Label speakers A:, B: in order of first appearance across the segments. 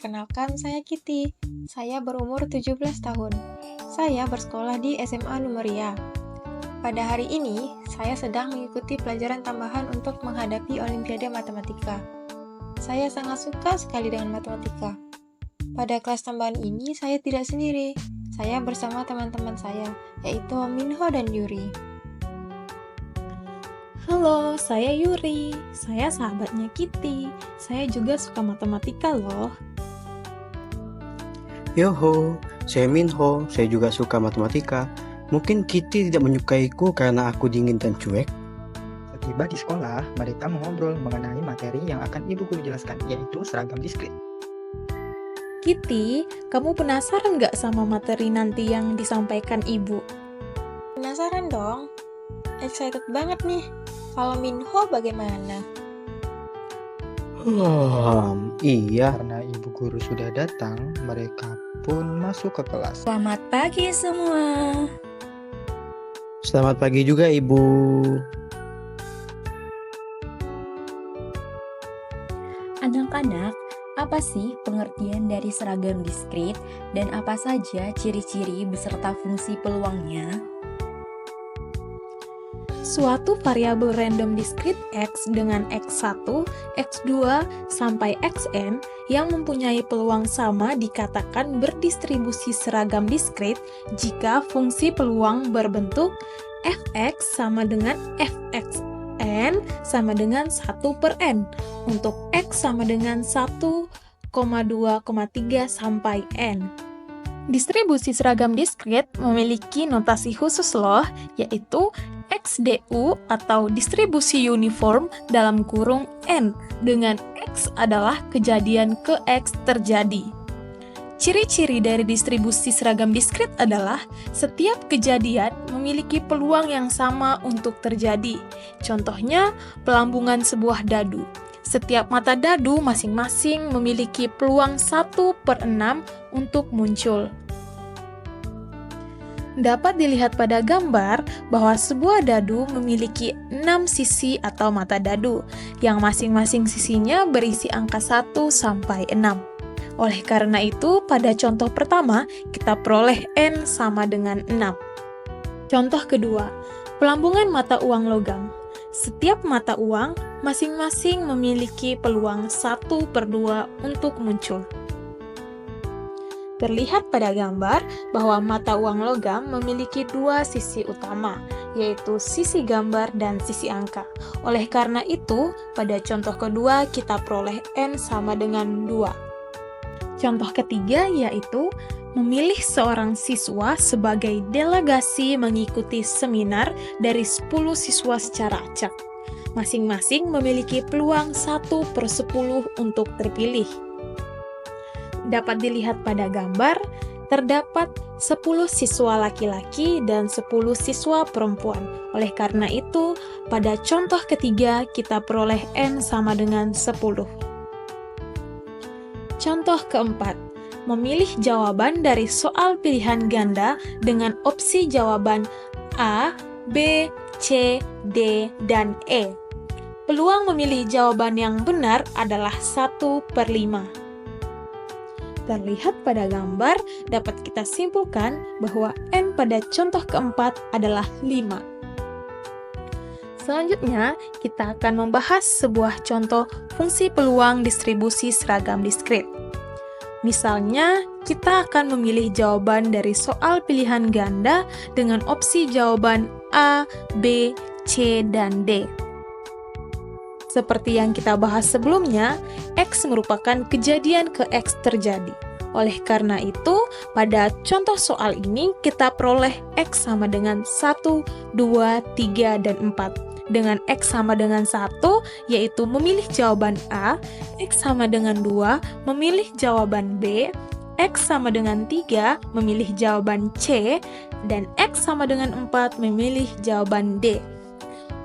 A: perkenalkan saya Kitty. Saya berumur 17 tahun. Saya bersekolah di SMA Numeria. Pada hari ini, saya sedang mengikuti pelajaran tambahan untuk menghadapi Olimpiade Matematika. Saya sangat suka sekali dengan matematika. Pada kelas tambahan ini, saya tidak sendiri. Saya bersama teman-teman saya, yaitu Minho dan Yuri.
B: Halo, saya Yuri. Saya sahabatnya Kitty. Saya juga suka matematika loh.
C: Yoho, saya Minho. Saya juga suka matematika. Mungkin Kitty tidak menyukaiku karena aku dingin dan cuek.
D: Setiba di sekolah, mereka mengobrol mengenai materi yang akan ibu guru jelaskan, yaitu seragam diskrit.
B: Kitty, kamu penasaran nggak sama materi nanti yang disampaikan ibu?
A: Penasaran dong? Excited banget nih. Kalau Minho bagaimana?
C: Iya.
D: Karena ibu guru sudah datang, mereka pun masuk ke kelas.
E: Selamat pagi semua.
C: Selamat pagi juga, Ibu.
E: Anak-anak, apa sih pengertian dari seragam diskrit dan apa saja ciri-ciri beserta fungsi peluangnya?
B: Suatu variabel random diskrit X dengan X1, X2, sampai Xn yang mempunyai peluang sama dikatakan berdistribusi seragam diskrit jika fungsi peluang berbentuk fx sama dengan fxn sama dengan 1/n untuk x sama dengan 1,2,3 sampai n. Distribusi seragam diskrit memiliki notasi khusus loh, yaitu XDU atau distribusi uniform dalam kurung N, dengan X adalah kejadian ke X terjadi. Ciri-ciri dari distribusi seragam diskrit adalah setiap kejadian memiliki peluang yang sama untuk terjadi. Contohnya, pelambungan sebuah dadu. Setiap mata dadu masing-masing memiliki peluang 1/6 untuk muncul. Dapat dilihat pada gambar bahwa sebuah dadu memiliki 6 sisi atau mata dadu, yang masing-masing sisinya berisi angka 1 sampai 6. Oleh karena itu, pada contoh pertama, kita peroleh N sama dengan 6. Contoh kedua, pelambungan mata uang logam. Setiap mata uang masing-masing memiliki peluang 1/2 untuk muncul. Terlihat pada gambar bahwa mata uang logam memiliki 2 sisi utama, yaitu sisi gambar dan sisi angka. Oleh karena itu, pada contoh kedua kita peroleh N sama dengan 2. Contoh ketiga yaitu memilih seorang siswa sebagai delegasi mengikuti seminar dari 10 siswa secara acak. Masing-masing memiliki peluang 1/10 untuk terpilih. Dapat dilihat pada gambar, terdapat 10 siswa laki-laki dan 10 siswa perempuan. Oleh karena itu, pada contoh ketiga kita peroleh N sama dengan 10. Contoh keempat, memilih jawaban dari soal pilihan ganda dengan opsi jawaban A, B, C, D, dan E. Peluang memilih jawaban yang benar adalah 1/5. Terlihat pada gambar, dapat kita simpulkan bahwa N pada contoh keempat adalah 5. Selanjutnya, kita akan membahas sebuah contoh fungsi peluang distribusi seragam diskrit. Misalnya, kita akan memilih jawaban dari soal pilihan ganda dengan opsi jawaban A, B, C, dan D. Seperti yang kita bahas sebelumnya, X merupakan kejadian ke X terjadi. Oleh karena itu, pada contoh soal ini kita peroleh X sama dengan 1, 2, 3, dan 4. Dengan X sama dengan 1, yaitu memilih jawaban A, X sama dengan 2, memilih jawaban B, X sama dengan 3, memilih jawaban C, dan X sama dengan 4, memilih jawaban D.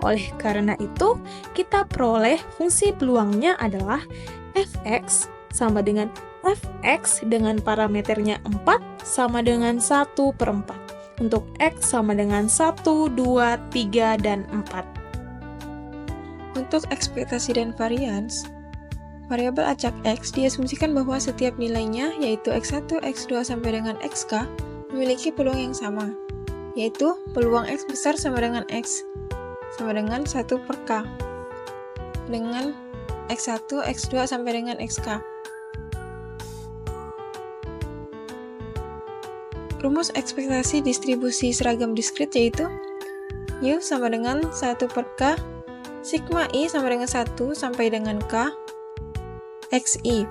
B: Oleh karena itu, kita peroleh fungsi peluangnya adalah fx sama dengan fx dengan parameternya 4 sama dengan 1/4. Untuk x sama dengan 1, 2, 3, dan 4.
A: Untuk ekspektasi dan varians, variabel acak X diasumsikan bahwa setiap nilainya, yaitu X1, X2 sampai dengan Xk, memiliki peluang yang sama, yaitu peluang X besar sama dengan X sama dengan 1 per K, dengan X1, X2 sampai dengan Xk. Rumus ekspektasi distribusi seragam diskrit yaitu U sama dengan 1 per K, sigma I sama dengan 1 sampai dengan K, XI.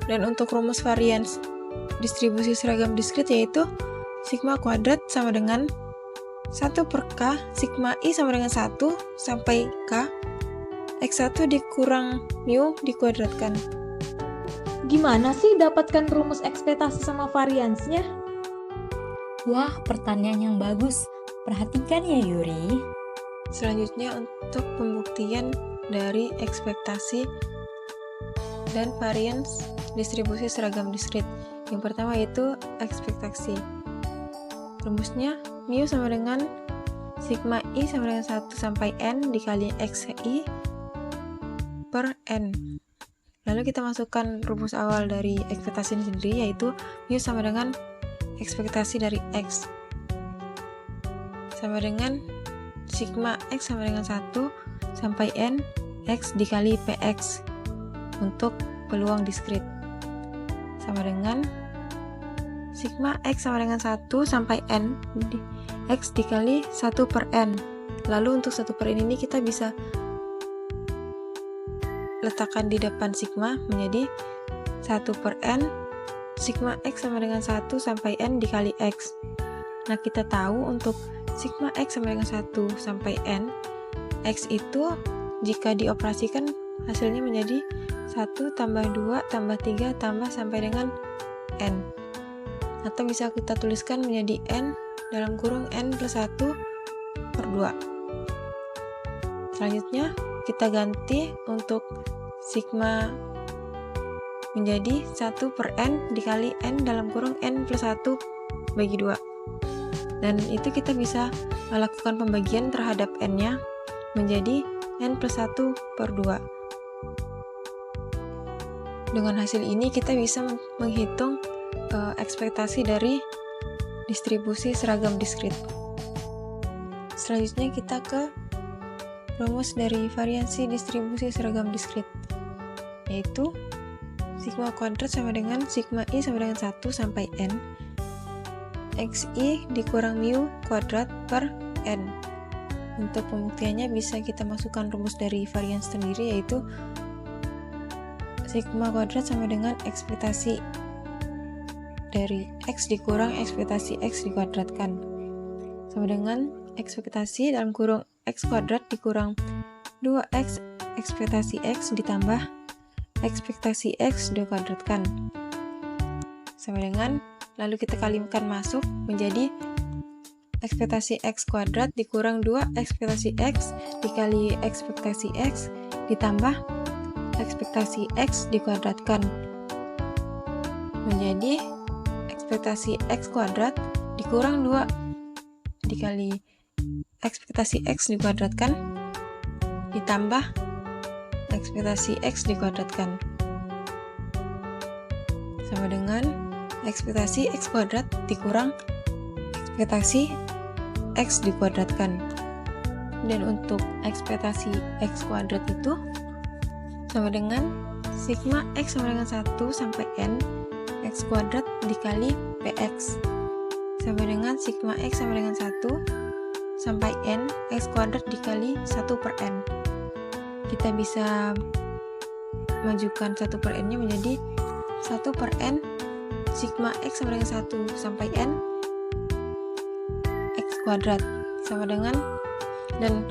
A: Dan untuk rumus varians distribusi seragam diskrit yaitu sigma kuadrat sama dengan 1 per K, sigma I sama dengan 1 sampai K, X1 dikurang mu dikuadratkan.
B: Gimana sih dapatkan rumus ekspektasi sama variansnya?
E: Wah, pertanyaan yang bagus. Perhatikan ya Yuri.
A: Selanjutnya untuk pembuktian dari ekspektasi dan varians distribusi seragam diskrit. Yang pertama yaitu ekspektasi. Rumusnya mu sama dengan sigma I sama dengan 1 sampai N dikali XI per N. Lalu kita masukkan rumus awal dari ekspektasi ini sendiri yaitu mu sama dengan ekspektasi dari X sama dengan sigma X sama dengan 1 sampai N X dikali PX untuk peluang diskrit sama dengan sigma X sama dengan 1 sampai N X dikali 1 per N. Lalu untuk 1 per N ini kita bisa letakkan di depan sigma menjadi 1 per N sigma X sama dengan 1 sampai N dikali X. Nah, kita tahu untuk sigma X sama dengan 1 sampai N, X itu jika dioperasikan hasilnya menjadi 1 tambah 2 tambah 3 tambah sampai dengan N. Atau bisa kita tuliskan menjadi N dalam kurung N plus 1 per 2. Selanjutnya kita ganti untuk sigma menjadi 1 per N dikali N dalam kurung N plus 1 bagi 2. Dan itu kita bisa melakukan pembagian terhadap N-nya menjadi N plus 1 per 2. Dengan hasil ini kita bisa menghitung ekspektasi dari distribusi seragam diskrit. Selanjutnya kita ke rumus dari variansi distribusi seragam diskrit, yaitu sigma kuadrat sama dengan sigma I sama dengan 1 sampai N XI dikurang mu kuadrat per N. Untuk pembuktiannya bisa kita masukkan rumus dari varians sendiri yaitu sigma kuadrat sama dengan ekspektasi dari X dikurang ekspektasi X dikuadratkan sama dengan ekspektasi dalam kurung X kuadrat dikurang 2X ekspektasi X ditambah ekspektasi X dikuadratkan sama dengan, lalu kita kalikan masuk menjadi ekspektasi X kuadrat dikurang 2 ekspektasi X dikali ekspektasi X ditambah ekspektasi X dikuadratkan menjadi ekspektasi X kuadrat dikurang 2 dikali ekspektasi X dikuadratkan ditambah ekspektasi X dikuadratkan sama dengan ekspektasi X kuadrat dikurang ekspektasi X dikuadratkan. Dan untuk ekspektasi X kuadrat itu sama dengan sigma X sama dengan 1 sampai N X kuadrat dikali PX sama dengan sigma X sama dengan 1 sampai N X kuadrat dikali 1 per N. Kita bisa majukan 1 per N nya menjadi 1 per N sigma X sama dengan 1 sampai N X kuadrat sama dengan, dan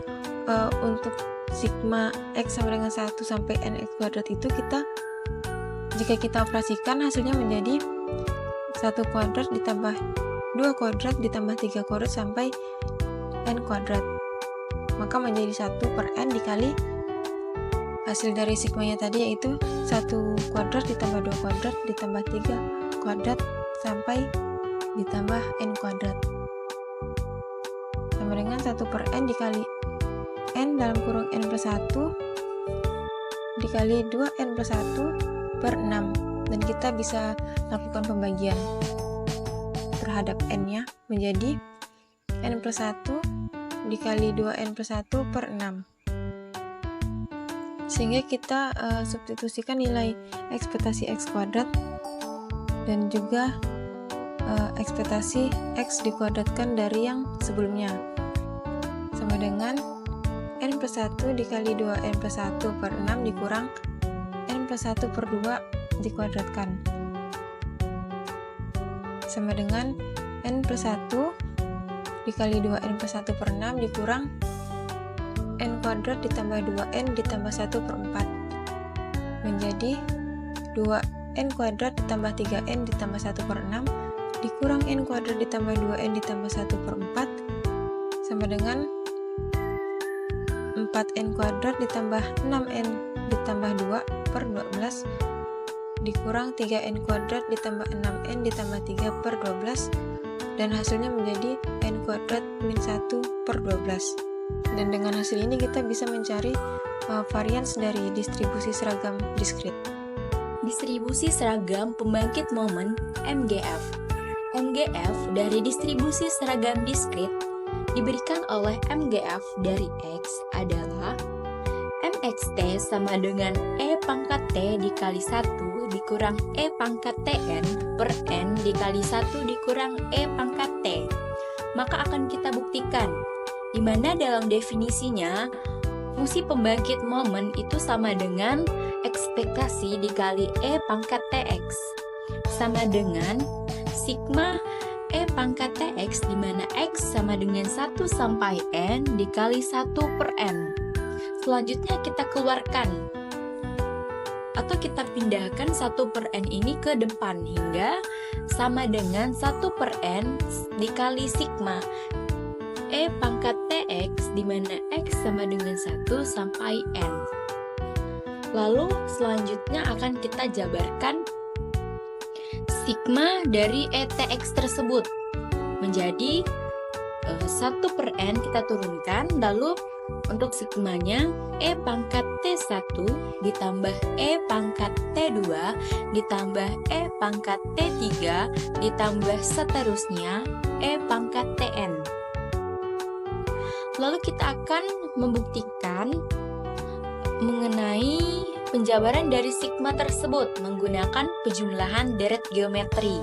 A: untuk sigma X sama dengan 1 sampai N X kuadrat itu jika kita operasikan hasilnya menjadi 1 kuadrat ditambah 2 kuadrat ditambah 3 kuadrat sampai N kuadrat, maka menjadi 1 per N dikali hasil dari sigmanya tadi yaitu 1 kuadrat ditambah 2 kuadrat ditambah 3 kuadrat sampai ditambah N kuadrat sama dengan 1 per N dikali N dalam kurung N plus 1 dikali 2n plus 1 per 6. Dan kita bisa lakukan pembagian terhadap n-nya menjadi n plus 1 dikali 2n plus 1 per 6. Sehingga kita substitusikan nilai ekspektasi x kuadrat dan juga ekspektasi x dikuadratkan dari yang sebelumnya, sama dengan n plus 1 dikali 2n plus 1 per 6 dikurang n plus 1 per 2 dikuadratkan, sama dengan n plus 1 dikali 2n plus 1 per 6 dikurang n kuadrat ditambah 2n ditambah 1 per 4 menjadi 2n kuadrat ditambah 3n ditambah 1 per 6 dikurang n kuadrat ditambah 2n ditambah 1 per 4 sama dengan 4n kuadrat ditambah 6n ditambah 2 per 12 dikurang 3n kuadrat ditambah 6n ditambah 3 per 12 dan hasilnya menjadi n kuadrat min 1 per 12. Dan dengan hasil ini kita bisa mencari varians dari distribusi seragam diskrit.
E: Distribusi seragam pembangkit momen MGF. MGF dari distribusi seragam diskrit diberikan oleh MGF dari X adalah MXT sama dengan E pangkat T dikali 1 dikurang E pangkat TN per N dikali 1 dikurang E pangkat T. Maka akan kita buktikan di mana dalam definisinya fungsi pembangkit momen itu sama dengan ekspektasi dikali E pangkat TX sama dengan sigma E pangkat TX di mana X sama dengan 1 sampai N dikali 1 per N. Selanjutnya kita keluarkan atau kita pindahkan 1 per N ini ke depan hingga sama dengan 1 per N dikali sigma E pangkat TX di mana X sama dengan 1 sampai N. Lalu selanjutnya akan kita jabarkan sigma dari ETX tersebut menjadi 1 per N kita turunkan, lalu untuk sigmanya E pangkat T1 ditambah E pangkat T2 ditambah E pangkat T3 ditambah seterusnya E pangkat TN. Lalu kita akan membuktikan mengenai penjabaran dari sigma tersebut menggunakan penjumlahan deret geometri.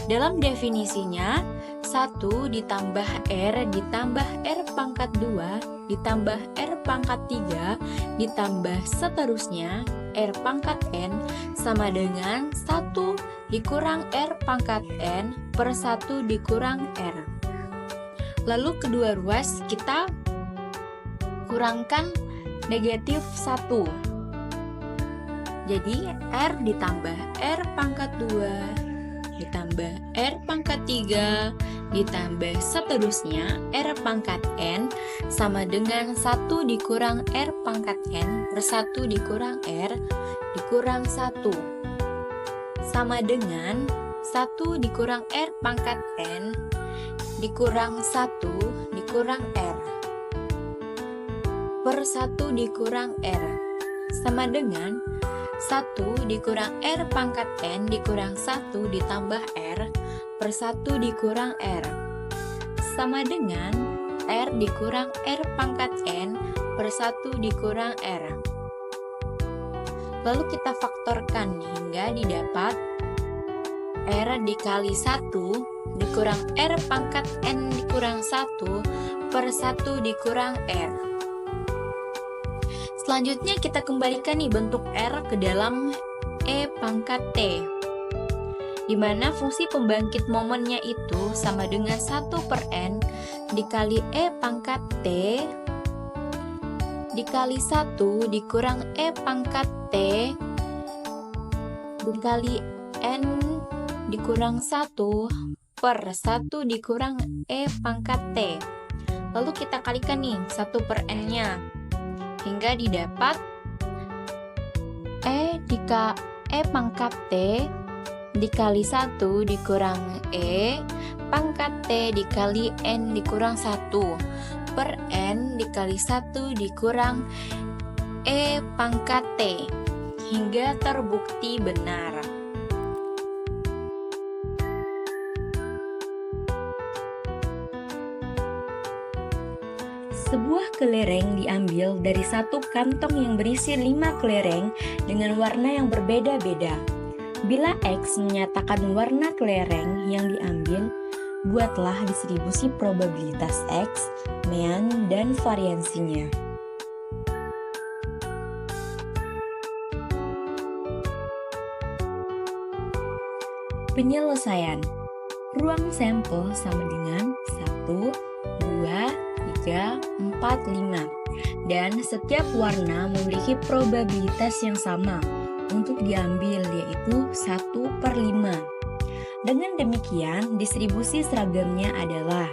E: Dalam definisinya, 1 ditambah R ditambah R pangkat 2 ditambah R pangkat 3 ditambah seterusnya R pangkat N sama dengan 1 dikurang R pangkat N per 1 dikurang R. Lalu kedua ruas kita kurangkan negatif 1. Jadi R ditambah R pangkat 2 ditambah R pangkat 3 ditambah seterusnya R pangkat N sama dengan 1 dikurang R pangkat N per 1 dikurang R dikurang 1 sama dengan 1 dikurang R pangkat N dikurang 1 dikurang R per 1 dikurang R sama dengan 1 dikurang R pangkat N dikurang 1 ditambah R per 1 dikurang R sama dengan R dikurang R pangkat N per 1 dikurang R. Lalu kita faktorkan hingga didapat R dikali 1 dikurang R pangkat N dikurang 1 per 1 dikurang R. Selanjutnya kita kembalikan nih bentuk R ke dalam E pangkat T, di mana fungsi pembangkit momennya itu sama dengan 1 per N dikali E pangkat T dikali 1 dikurang E pangkat T dikali N dikurang 1 per 1 dikurang E pangkat T. Lalu kita kalikan nih 1 per N-nya hingga didapat E pangkat T dikali 1 dikurang E pangkat T dikali N dikurang 1 per N dikali 1 dikurang E pangkat T hingga terbukti benar. Sebuah kelereng diambil dari satu kantong yang berisi 5 kelereng dengan warna yang berbeda-beda. Bila X menyatakan warna kelereng yang diambil, buatlah distribusi probabilitas X, mean, dan variansinya. Penyelesaian. Ruang sampel sama dengan 1, 2, 3, 4, 5. Dan setiap warna memiliki probabilitas yang sama untuk diambil, yaitu 1/5. Dengan demikian, distribusi seragamnya adalah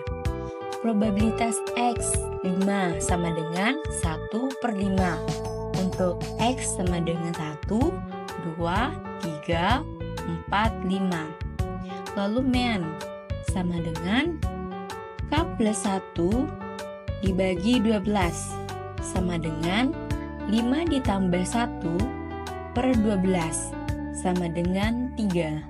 E: probabilitas X 5 sama dengan 1/5. Untuk X sama dengan 1, 2, 3, 4, 5. Lalu mean sama dengan K plus 1 dibagi 12 sama dengan 5 ditambah 1/12 sama dengan 3.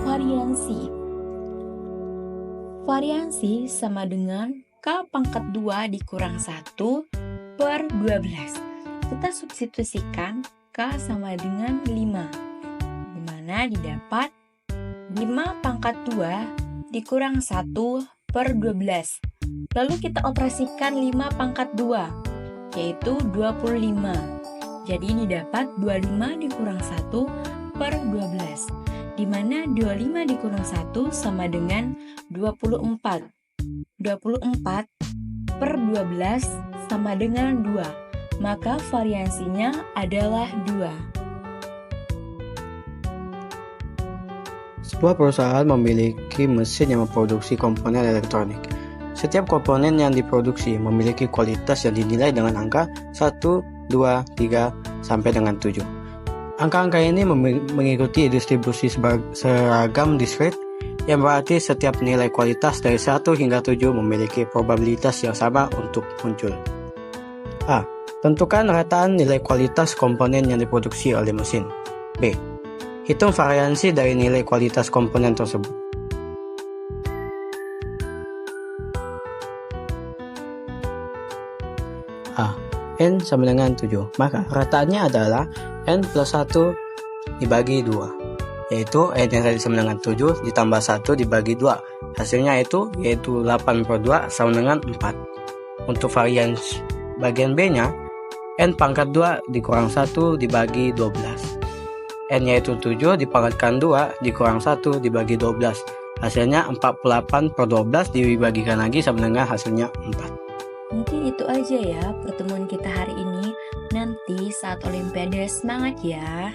E: Variansi. Variansi sama dengan K pangkat 2 dikurang 1/12. Kita substitusikan K sama dengan 5, di mana didapat 5 pangkat 2 dikurang 1/12. Lalu kita operasikan 5 pangkat 2, yaitu 25. Jadi didapat 25 dikurang 1/12, di mana 25 dikurang 1 sama dengan 24. 24/12 sama dengan 2. Maka variansinya adalah 2.
C: Sebuah perusahaan memiliki mesin yang memproduksi komponen elektronik. Setiap komponen yang diproduksi memiliki kualitas yang dinilai dengan angka 1, 2, 3, sampai dengan 7. Angka-angka ini mengikuti distribusi seragam diskrit, yang berarti setiap nilai kualitas dari 1 hingga 7 memiliki probabilitas yang sama untuk muncul. A. Tentukan rataan nilai kualitas komponen yang diproduksi oleh mesin. B. Hitung variansi dari nilai kualitas komponen tersebut. A. N sama dengan 7. Maka rataannya adalah N plus 1 dibagi 2. Yaitu N yang tadi sama dengan 7 ditambah 1 dibagi 2. Hasilnya yaitu 8/2 sama dengan 4. Untuk varians bagian B-nya, N pangkat 2 dikurang 1 dibagi 12. N yaitu 7 dipangkatkan 2 dikurang 1 dibagi 12. Hasilnya 48/12 dibagikan lagi sama dengan hasilnya 4.
E: Mungkin itu aja ya pertemuan kita hari ini. Nanti saat Olimpiade semangat ya.